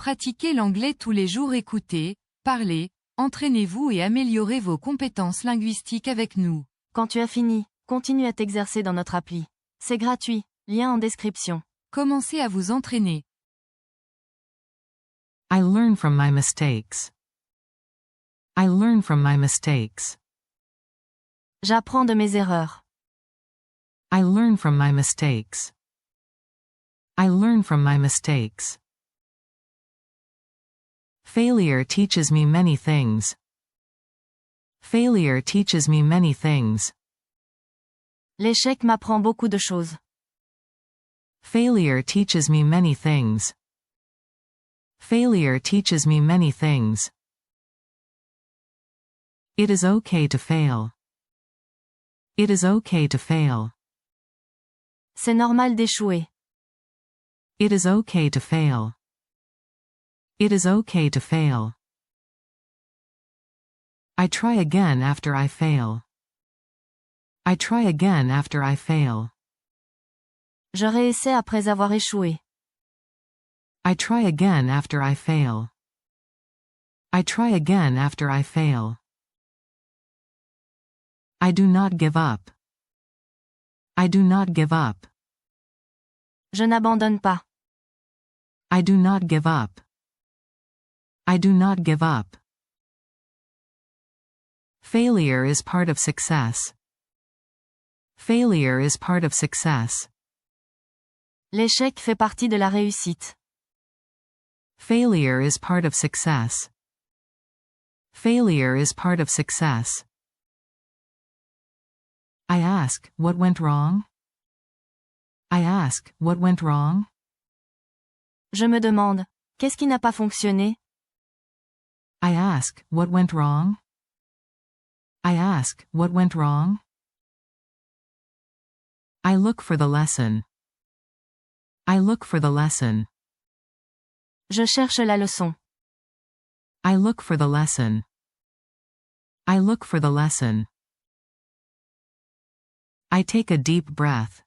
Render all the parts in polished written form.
Pratiquez l'anglais tous les jours, écoutez, parlez, entraînez-vous et améliorez vos compétences linguistiques avec nous. Quand tu as fini, continue à t'exercer dans notre appli. C'est gratuit, lien en description. Commencez à vous entraîner. I learn from my mistakes. I learn from my mistakes. J'apprends de mes erreurs. I learn from my mistakes. I learn from my mistakes. Failure teaches me many things. Failure teaches me many things. L'échec m'apprend beaucoup de choses. Failure teaches me many things. Failure teaches me many things. It is okay to fail. It is okay to fail. C'est normal d'échouer. It is okay to fail. It is okay to fail. I try again after I fail. I try again after I fail. Je réessaie après avoir échoué. I try again after I fail. I try again after I fail. I do not give up. I do not give up. Je n'abandonne pas. I do not give up. I do not give up. Failure is part of success. Failure is part of success. L'échec fait partie de la réussite. Failure is part of success. Failure is part of success. I ask, what went wrong? I ask, what went wrong? Je me demande, qu'est-ce qui n'a pas fonctionné? I ask, what went wrong? I ask, what went wrong? I look for the lesson. I look for the lesson. Je cherche la leçon. I look for the lesson. I look for the lesson. I take a deep breath.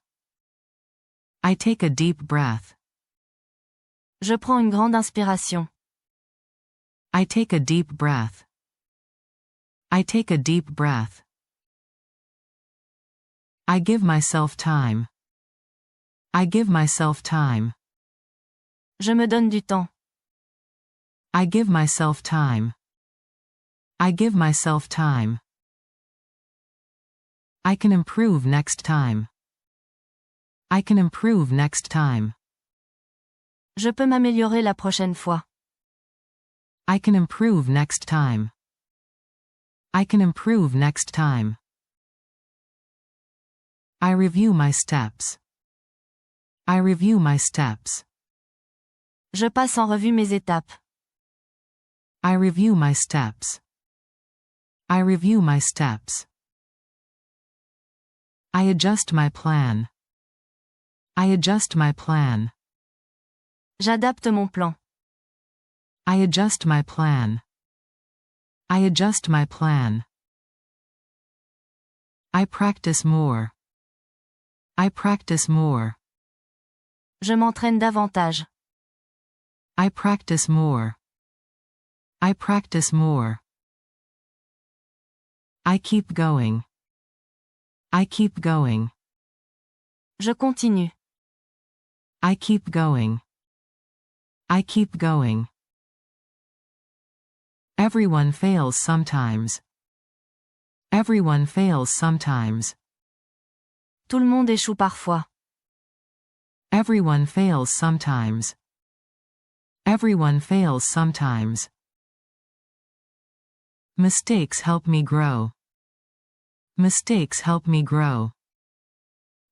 I take a deep breath. Je prends une grande inspiration. I take a deep breath. I take a deep breath. I give myself time. I give myself time. Je me donne du temps. I give myself time. I give myself time. I can improve next time. I can improve next time. Je peux m'améliorer la prochaine fois. I can improve next time. I can improve next time. I review my steps. I review my steps. Je passe en revue mes étapes. I review my steps. I review my steps. I adjust my plan. I adjust my plan. J'adapte mon plan. I adjust my plan. I adjust my plan. I practice more. I practice more. Je m'entraîne davantage. I practice more. I practice more. I keep going. I keep going. Je continue. I keep going. I keep going. Everyone fails sometimes. Everyone fails sometimes. Tout le monde échoue parfois. Everyone fails sometimes. Everyone fails sometimes. Mistakes help me grow. Mistakes help me grow.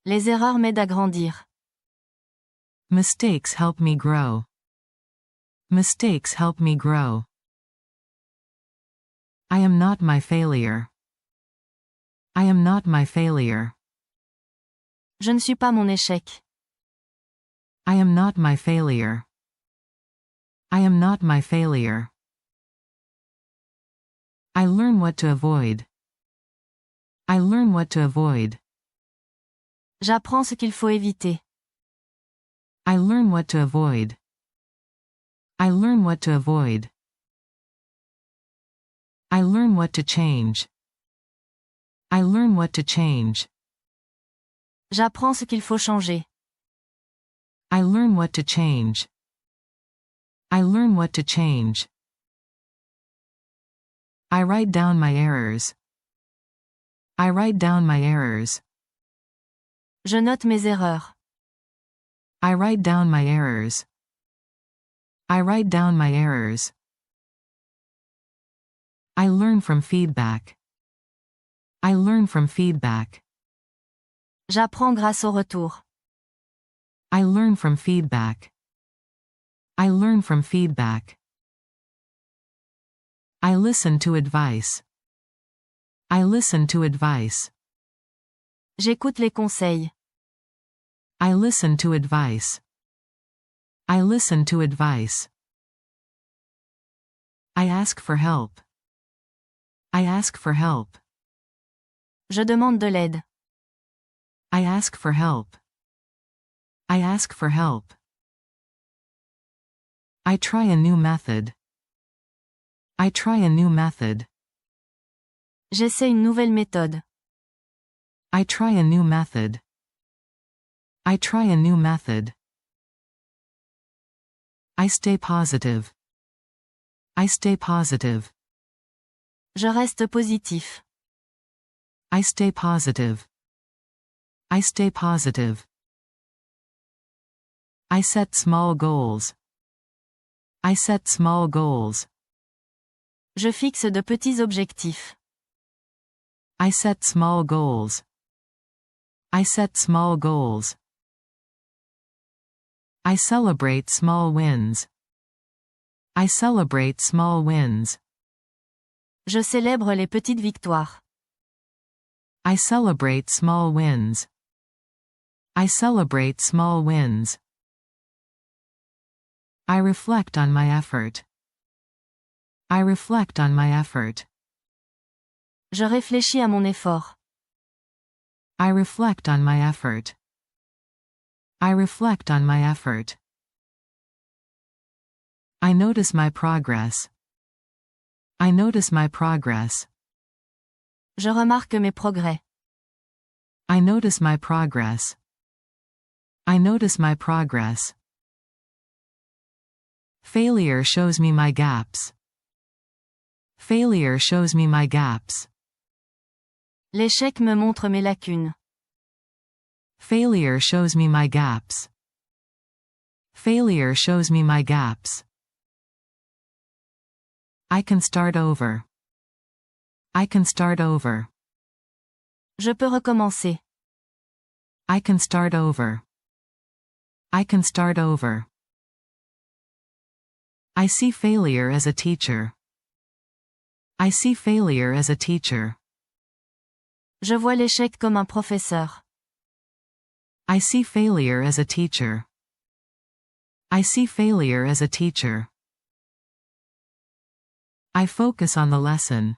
Les erreurs m'aident à grandir. Mistakes help me grow. Mistakes help me grow. I am not my failure. I am not my failure. Je ne suis pas mon échec. I am not my failure. I am not my failure. I learn what to avoid. I learn what to avoid. J'apprends ce qu'il faut éviter. I learn what to avoid. I learn what to avoid. I learn what to change. I learn what to change. J'apprends ce qu'il faut changer. I learn what to change. I learn what to change. I write down my errors. I write down my errors. Je note mes erreurs. I write down my errors. I write down my errors. I learn from feedback. I learn from feedback. J'apprends grâce au retour. I learn from feedback. I learn from feedback. I listen to advice. I listen to advice. J'écoute les conseils. I listen to advice. I listen to advice. I ask for help. I ask for help. Je demande de l'aide. I ask for help. I ask for help. I try a new method. I try a new method. J'essaie une nouvelle méthode. I try a new method. I try a new method. I stay positive. I stay positive. Je reste positif. I stay positive. I stay positive. I set small goals. I set small goals. Je fixe de petits objectifs. I set small goals. I set small goals. I celebrate small wins. I celebrate small wins. Je célèbre les petites victoires. I celebrate small wins. I celebrate small wins. I reflect on my effort. I reflect on my effort. Je réfléchis à mon effort. I reflect on my effort. I reflect on my effort. I notice my progress. I notice my progress. Je remarque mes progrès. I notice my progress. I notice my progress. Failure shows me my gaps. Failure shows me my gaps. L'échec me montre mes lacunes. Failure shows me my gaps. Failure shows me my gaps. I can start over. I can start over. Je peux recommencer. I can start over. I can start over. I see failure as a teacher. I see failure as a teacher. Je vois l'échec comme un professeur. I see failure as a teacher. I see failure as a teacher. I focus on the lesson.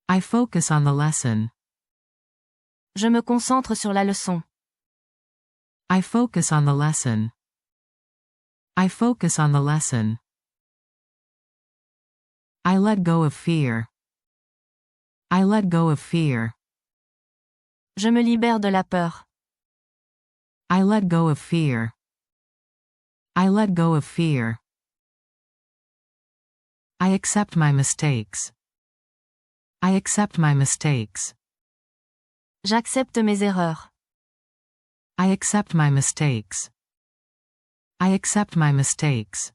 I focus on the lesson. Je me concentre sur la leçon. I focus on the lesson. I focus on the lesson. I let go of fear. I let go of fear. Je me libère de la peur. I let go of fear. I let go of fear. I accept my mistakes. I accept my mistakes. J'accepte mes erreurs. I accept my mistakes. I accept my mistakes.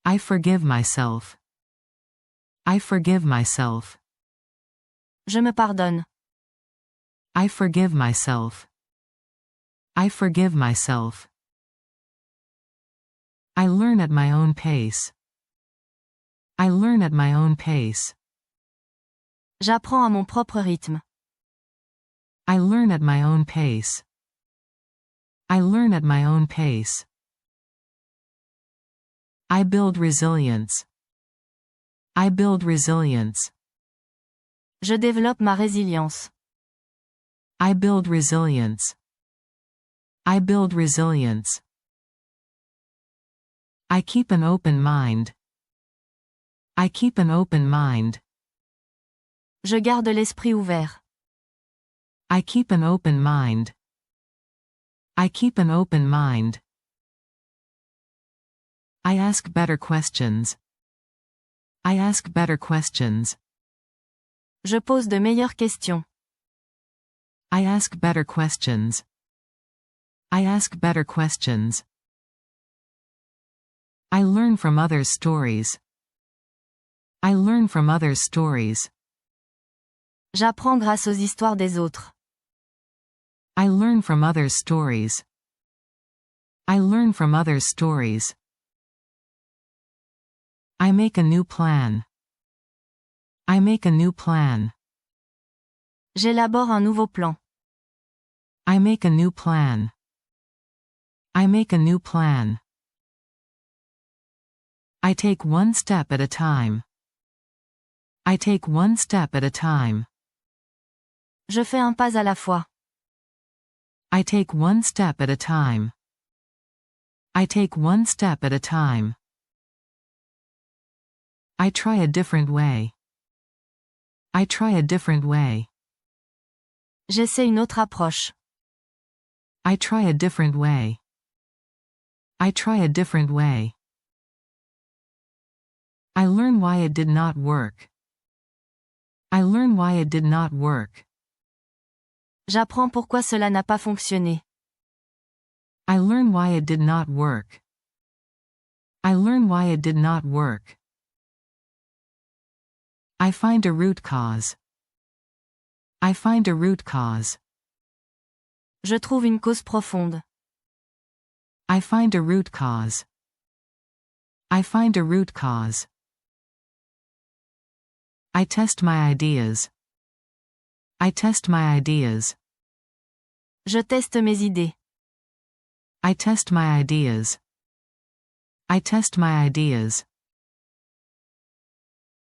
I forgive myself. I forgive myself. Je me pardonne. I forgive myself. I forgive myself. I learn at my own pace. I learn at my own pace. J'apprends à mon propre rythme. I learn at my own pace. I learn at my own pace. I build resilience. I build resilience. Je développe ma résilience. I build resilience. I build resilience. I keep an open mind. I keep an open mind. Je garde l'esprit ouvert. I keep an open mind. I keep an open mind. I ask better questions. I ask better questions. Je pose de meilleures questions. I ask better questions. I ask better questions. I learn from others' stories. I learn from others' stories. J'apprends grâce aux histoires des autres. I learn from others' stories. I learn from others' stories. I make a new plan. I make a new plan. J'élabore un nouveau plan. I make a new plan. I make a new plan. I take one step at a time. I take one step at a time. Je fais un pas à la fois. I take one step at a time. I take one step at a time. I try a different way. I try a different way. J'essaie une autre approche. I try a different way. I try a different way. I learn why it did not work. I learn why it did not work. J'apprends pourquoi cela n'a pas fonctionné. I learn why it did not work. I learn why it did not work. I find a root cause. I find a root cause. Je trouve une cause profonde. I find a root cause. I find a root cause. I test my ideas. I test my ideas. Je teste mes idées. I test my ideas. I test my ideas.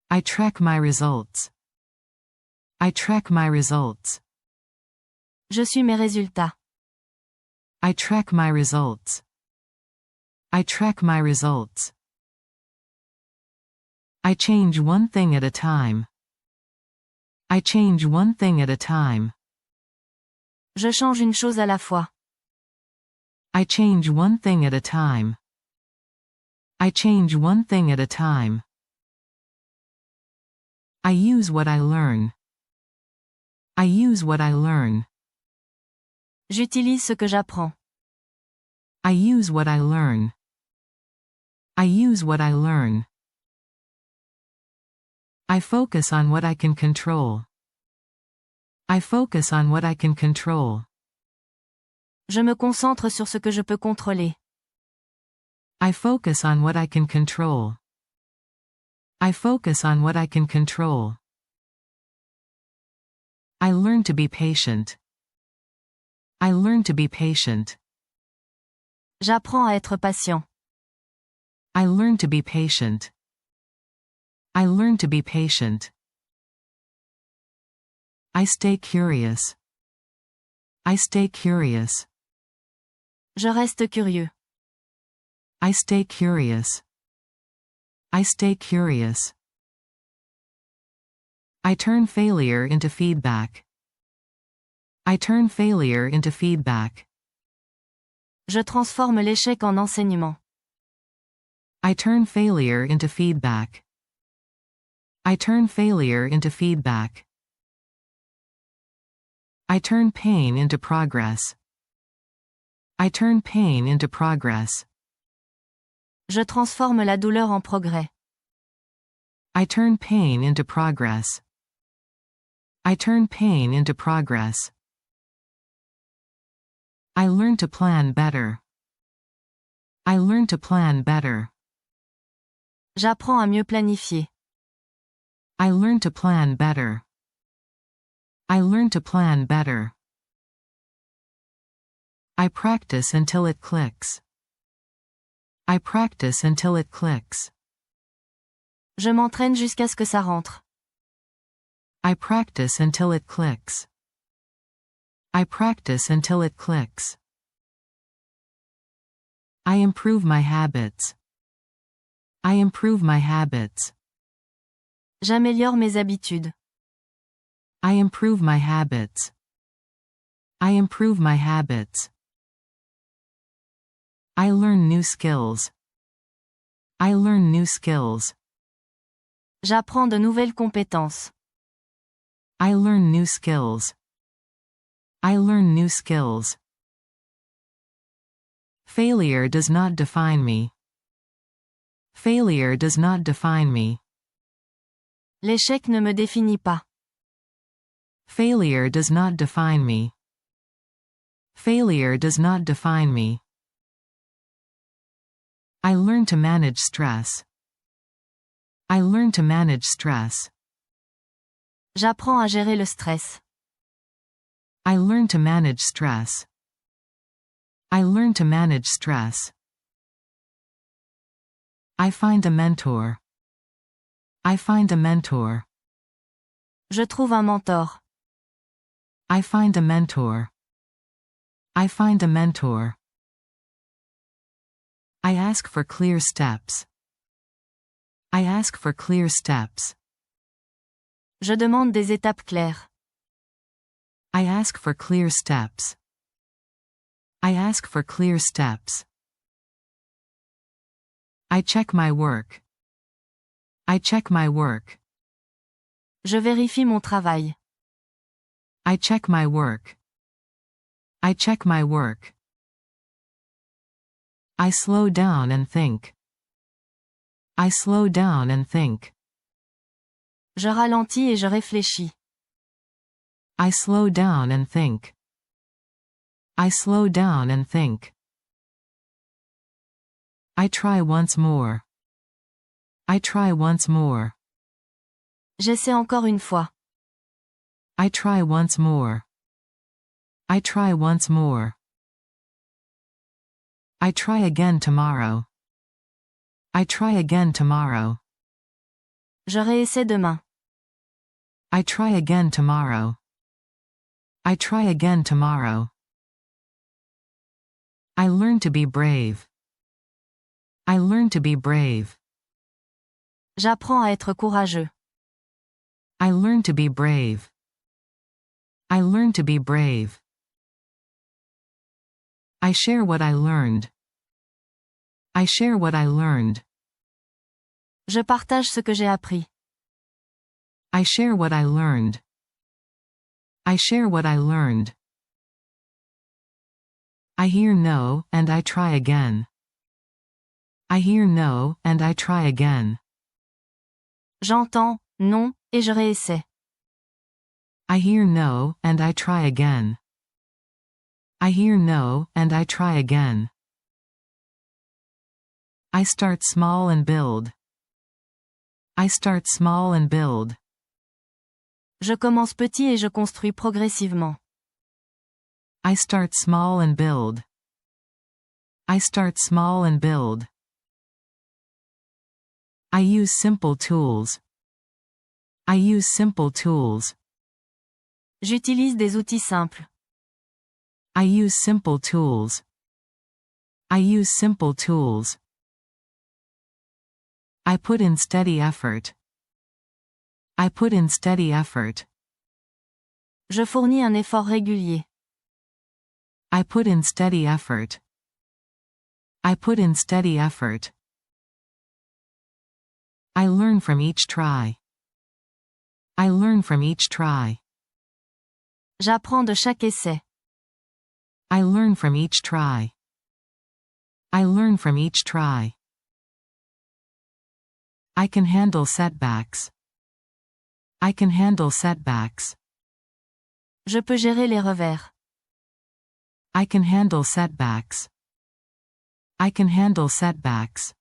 I track my results. I track my results. Je suis mes résultats. I track my results. I track my results. I change one thing at a time. I change one thing at a time. Je change une chose à la fois. I change one thing at a time. I change one thing at a time. I use what I learn. I use what I learn. J'utilise ce que j'apprends. I use what I learn. I use what I learn. I focus on what I can control. I focus on what I can control. Je me concentre sur ce que je peux contrôler. I focus on what I can control. I focus on what I can control. I learn to be patient. I learn to be patient. J'apprends à être patient. I learn to be patient. I learn to be patient. I stay curious. I stay curious. Je reste curieux. I stay curious. I stay curious. I turn failure into feedback. I turn failure into feedback. Je transforme l'échec en enseignement. I turn failure into feedback. I turn failure into feedback. I turn pain into progress. I turn pain into progress. Je transforme la douleur en progrès. I turn pain into progress. I turn pain into progress. I learn to plan better. I learn to plan better. J'apprends à mieux planifier. I learn to plan better. I learn to plan better. I practice until it clicks. I practice until it clicks. Je m'entraîne jusqu'à ce que ça rentre. I practice until it clicks. I practice until it clicks. I improve my habits. I improve my habits. J'améliore mes habitudes. I improve my habits. I improve my habits. I learn new skills. I learn new skills. J'apprends de nouvelles compétences. I learn new skills. I learn new skills. Failure does not define me. Failure does not define me. L'échec ne me définit pas. Failure does not define me. Failure does not define me. I learn to manage stress. I learn to manage stress. J'apprends à gérer le stress. I learn to manage stress. I learn to manage stress. I find a mentor. I find a mentor. Je trouve un mentor. I find a mentor. I find a mentor. I ask for clear steps. I ask for clear steps. Je demande des étapes claires. I ask for clear steps. I ask for clear steps. I check my work. I check my work. Je vérifie mon travail. I check my work. I check my work. I slow down and think. I slow down and think. Je ralentis et je réfléchis. I slow down and think. I slow down and think. I try once more. I try once more. J'essaie encore une fois. I try once more. I try once more. I try again tomorrow. I try again tomorrow. Je réessaie demain. I try again tomorrow. I try again tomorrow. I learn to be brave. I learn to be brave. J'apprends à être courageux. I learn to be brave. I learn to be brave. I share what I learned. I share what I learned. Je partage ce que j'ai appris. I share what I learned. I share what I learned. I hear no, and I try again. I hear no, and I try again. J'entends, non, et je réessaie. I hear no, and I try again. I hear no, and I try again. I start small and build. I start small and build. Je commence petit et je construis progressivement. I start small and build. I start small and build. I use simple tools. I use simple tools. J'utilise des outils simples. I use simple tools. I use simple tools. I put in steady effort. I put in steady effort. Je fournis un effort régulier. I put in steady effort. I put in steady effort. I learn from each try. I learn from each try. J'apprends de chaque essai. I learn from each try. I learn from each try. I can handle setbacks. I can handle setbacks. Je peux gérer les revers. I can handle setbacks. I can handle setbacks.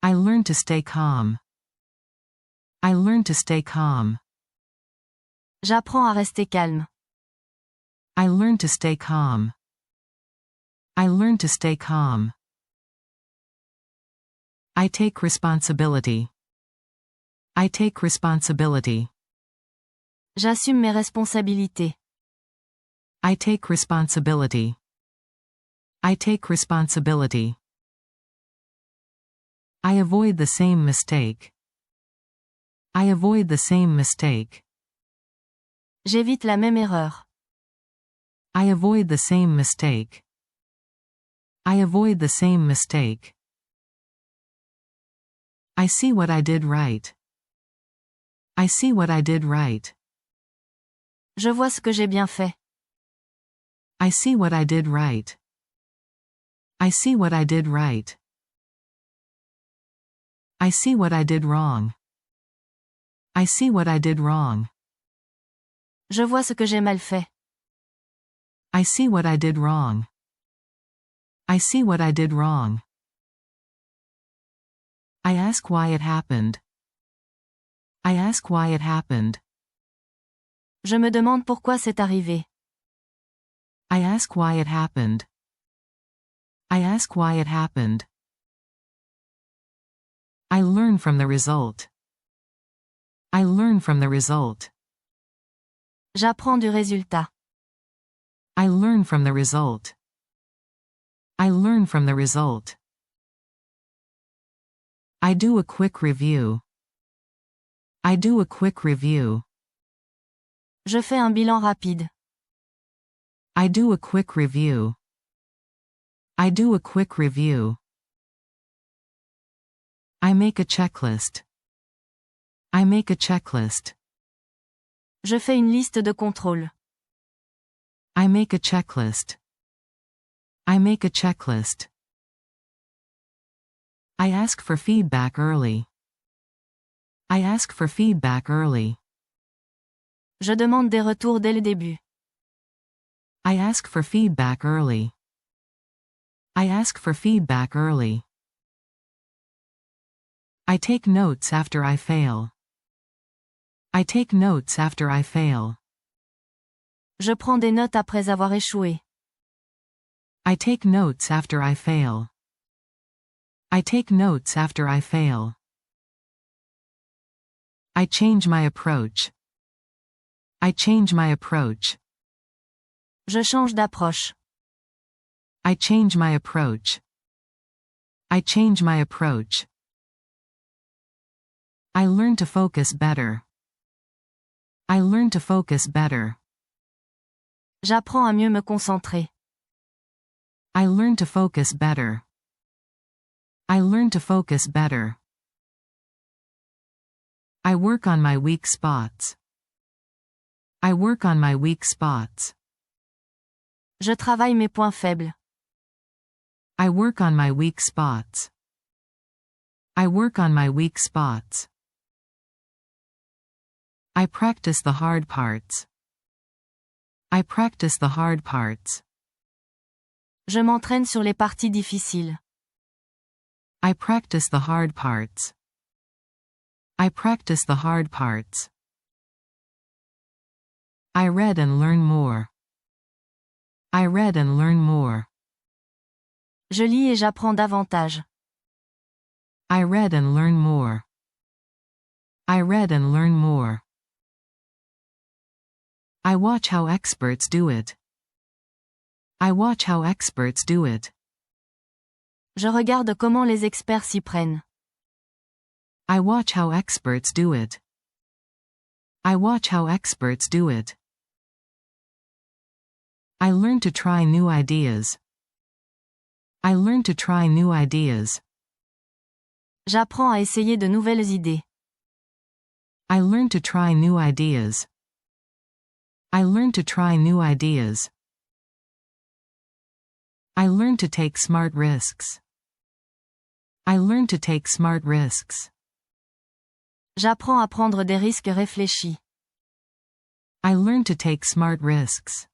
I learn to stay calm. I learn to stay calm. J'apprends à rester calme. I learn to stay calm. I learn to stay calm. I take responsibility. I take responsibility. J'assume mes responsabilités. I take responsibility. I take responsibility. I avoid the same mistake. I avoid the same mistake. J'évite la même erreur. I avoid the same mistake. I avoid the same mistake. I see what I did right. I see what I did right. Je vois ce que j'ai bien fait. I see what I did right. I see what I did right. I see what I did wrong. I see what I did wrong. Je vois ce que j'ai mal fait. I see what I did wrong. I see what I did wrong. I ask why it happened. I ask why it happened. Je me demande pourquoi c'est arrivé. I ask why it happened. I ask why it happened. I learn from the result. I learn from the result. J'apprends du résultat. I learn from the result. I learn from the result. I do a quick review. I do a quick review. Je fais un bilan rapide. I do a quick review. I do a quick review. I make a checklist. I make a checklist. Je fais une liste de contrôle. I make a checklist. I make a checklist. I ask for feedback early. I ask for feedback early. Je demande des retours dès le début. I ask for feedback early. I ask for feedback early. I take notes after I fail. I take notes after I fail. Je prends des notes après avoir échoué. I take notes after I fail. I take notes after I fail. I change my approach. I change my approach. Je change d'approche. I change my approach. I change my approach. I learn to focus better. I learn to focus better. J'apprends à mieux me concentrer. I learn to focus better. I learn to focus better. I work on my weak spots. I work on my weak spots. Je travaille mes points faibles. I work on my weak spots. I work on my weak spots. I practice the hard parts. I practice the hard parts. Je m'entraîne sur les parties difficiles. I practice the hard parts. I practice the hard parts. I read and learn more. I read and learn more. Je lis et j'apprends davantage. I read and learn more. I read and learn more. I watch how experts do it. I watch how experts do it. Je regarde comment les experts s'y prennent. I watch how experts do it. I watch how experts do it. I learn to try new ideas. I learn to try new ideas. J'apprends à essayer de nouvelles idées. I learn to try new ideas. I learn to try new ideas. I learn to take smart risks. I learn to take smart risks. J'apprends à prendre des risques réfléchis. I learn to take smart risks.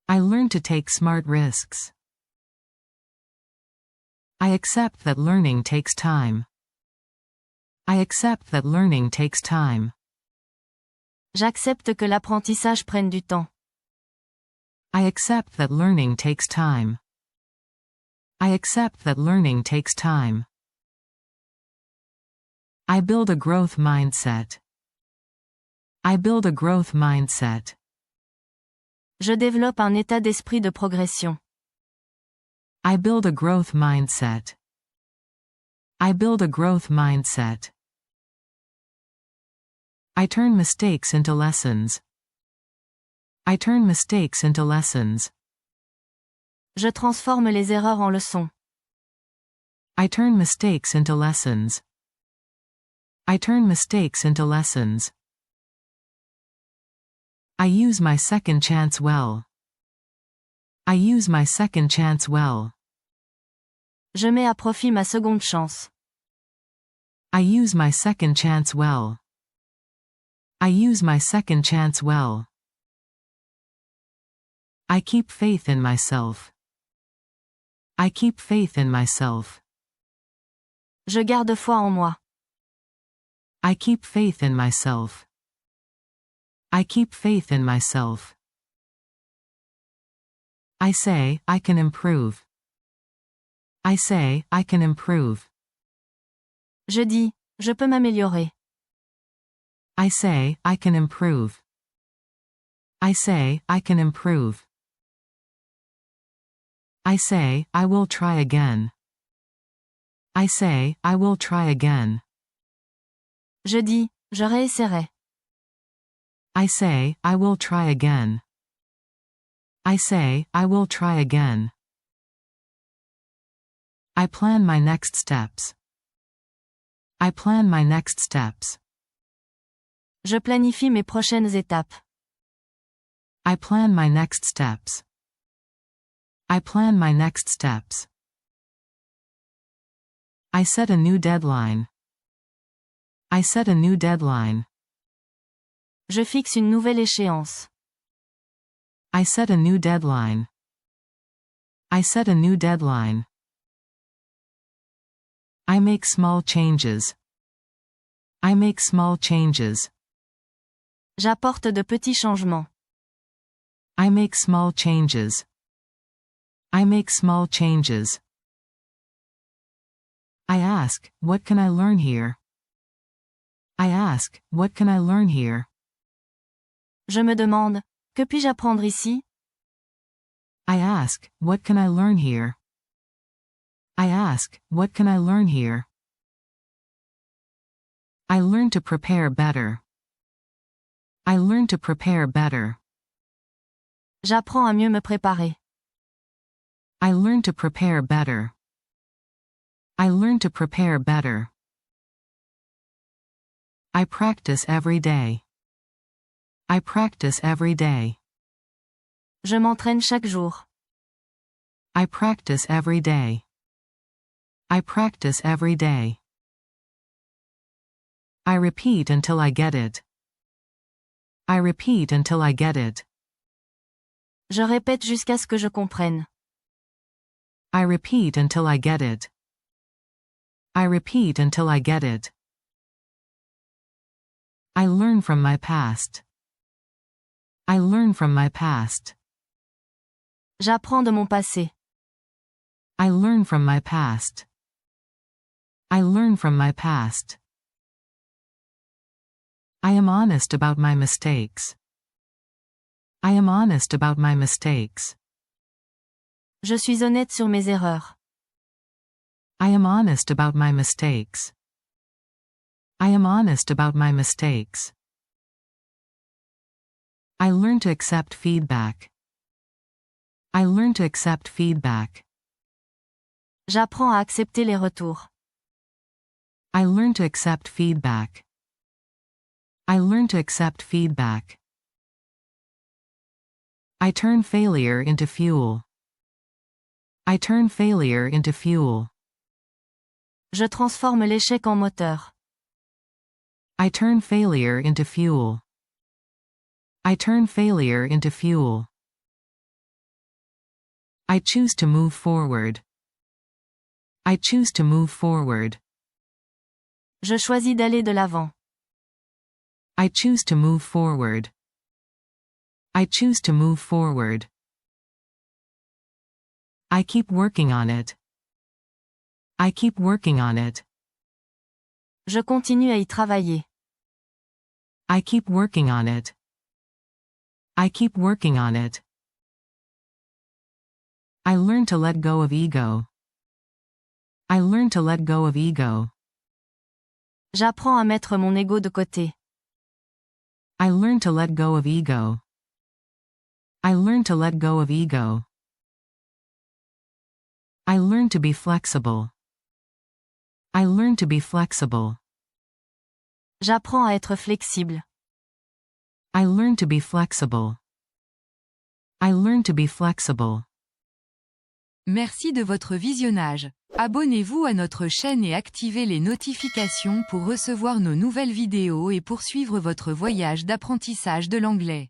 I learn to take smart risks. I accept that learning takes time. I accept that learning takes time. J'accepte que l'apprentissage prenne du temps. I accept that learning takes time. I accept that learning takes time. I build a growth mindset. I build a growth mindset. Je développe un état d'esprit de progression. I build a growth mindset. I build a growth mindset. I turn mistakes into lessons. I turn mistakes into lessons. Je transforme les erreurs en leçons. I turn mistakes into lessons. I turn mistakes into lessons. I use my second chance well. I use my second chance well. Je mets à profit ma seconde chance. I use my second chance well. I use my second chance well. I keep faith in myself. I keep faith in myself. Je garde foi en moi. I keep faith in myself. I keep faith in myself. I say, I can improve. I say, I can improve. Je dis, je peux m'améliorer. I say, I can improve. I say, I can improve. I say, I will try again. I say, I will try again. Je dis, je réessayerai. I say, I will try again. I say, I will try again. I plan my next steps. I plan my next steps. Je planifie mes prochaines étapes. I plan my next steps. I plan my next steps. I set a new deadline. I set a new deadline. Je fixe une nouvelle échéance. I set a new deadline. I set a new deadline. I make small changes. I make small changes. J'apporte de petits changements. I make small changes. I make small changes. I ask, what can I learn here? I ask, what can I learn here? Je me demande, que puis-je apprendre ici? I ask, what can I learn here? I ask, what can I learn here? I learn to prepare better. I learn to prepare better. J'apprends à mieux me préparer. I learn to prepare better. I learn to prepare better. I practice every day. I practice every day. Je m'entraîne chaque jour. I practice every day. I practice every day. I repeat until I get it. I repeat until I get it. Je répète jusqu'à ce que je comprenne. I repeat until I get it. I repeat until I get it. I learn from my past. I learn from my past. J'apprends de mon passé. I learn from my past. I learn from my past. I am honest about my mistakes. I am honest about my mistakes. Je suis honnête sur mes erreurs. I am honest about my mistakes. I am honest about my mistakes. I learn to accept feedback. I learn to accept feedback. J'apprends à accepter les retours. I learn to accept feedback. I learn to accept feedback. I turn failure into fuel. I turn failure into fuel. Je transforme l'échec en moteur. I turn failure into fuel. I turn failure into fuel. I choose to move forward. I choose to move forward. Je choisis d'aller de l'avant. I choose to move forward. I choose to move forward. I keep working on it. I keep working on it. Je continue à y travailler. I keep working on it. I keep working on it. I learn to let go of ego. I learn to let go of ego. J'apprends à mettre mon ego de côté. I learn to let go of ego. I learn to let go of ego. I learn to be flexible. I learn to be flexible. J'apprends à être flexible. I learn to be flexible. I learn to be flexible. Merci de votre visionnage. Abonnez-vous à notre chaîne et activez les notifications pour recevoir nos nouvelles vidéos et poursuivre votre voyage d'apprentissage de l'anglais.